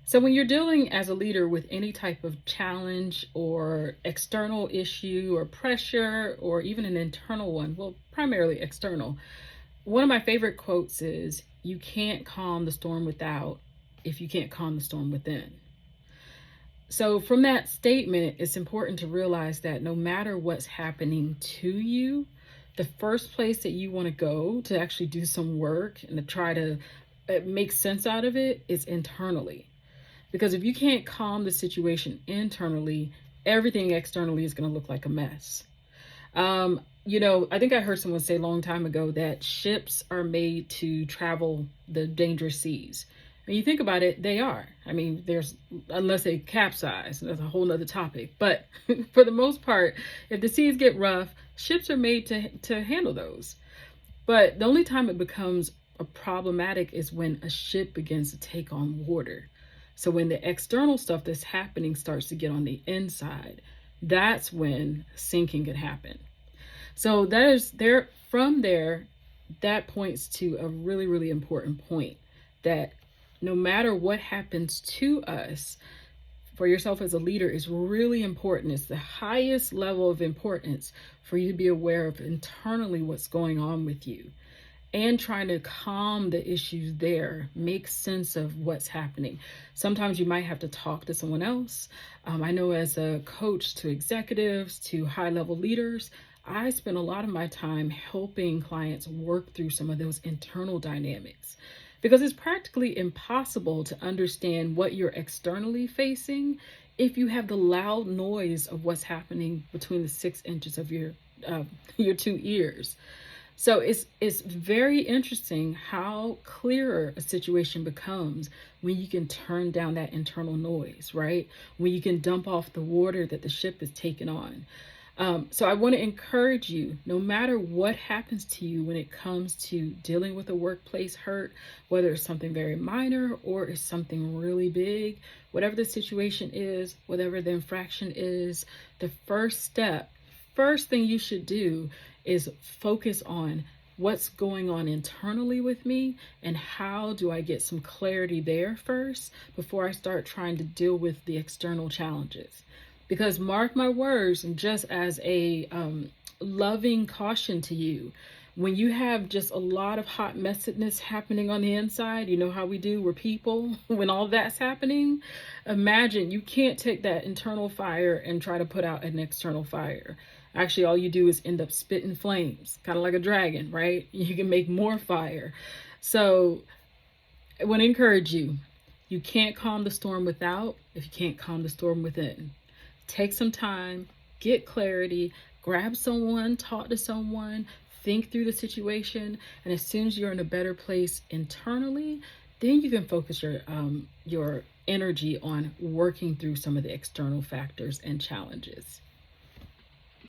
So, when you're dealing as a leader with any type of challenge or external issue or pressure or even an internal one, well, primarily external, one of my favorite quotes is, "You can't calm the storm without if you can't calm the storm within." So, from that statement, it's important to realize that no matter what's happening to you, the first place that you want to go to actually do some work and to try to make sense out of it is internally. Because if you can't calm the situation internally, everything externally is going to look like a mess. I think I heard someone say a long time ago that ships are made to travel the dangerous seas. When you think about it, they are. I mean, unless they capsize, that's a whole nother topic. But for the most part, if the seas get rough, ships are made to handle those. But the only time it becomes a problematic is when a ship begins to take on water. So when the external stuff that's happening starts to get on the inside, that's when sinking can happen. So that is there from there, that points to a really, really important point that no matter what happens to us, for yourself as a leader is really important. It's the highest level of importance for you to be aware of internally what's going on with you and trying to calm the issues there, make sense of what's happening. Sometimes you might have to talk to someone else. I know as a coach to executives, to high level leaders, I spend a lot of my time helping clients work through some of those internal dynamics because it's practically impossible to understand what you're externally facing if you have the loud noise of what's happening between the 6 inches of your two ears. So it's very interesting how clearer a situation becomes when you can turn down that internal noise, right? When you can dump off the water that the ship is taking on. So I want to encourage you, no matter what happens to you when it comes to dealing with a workplace hurt, whether it's something very minor or it's something really big, whatever the situation is, whatever the infraction is, the first thing you should do is focus on what's going on internally with me and how do I get some clarity there first before I start trying to deal with the external challenges. Because mark my words, and just as a loving caution to you, when you have just a lot of hot messedness happening on the inside, you know how we do, we're people, when all that's happening, imagine you can't take that internal fire and try to put out an external fire. Actually, all you do is end up spitting flames, kind of like a dragon, right? You can make more fire. So I want to encourage you, you can't calm the storm without if you can't calm the storm within. Take some time, get clarity, grab someone, talk to someone, think through the situation, and as soon as you're in a better place internally, then you can focus your energy on working through some of the external factors and challenges.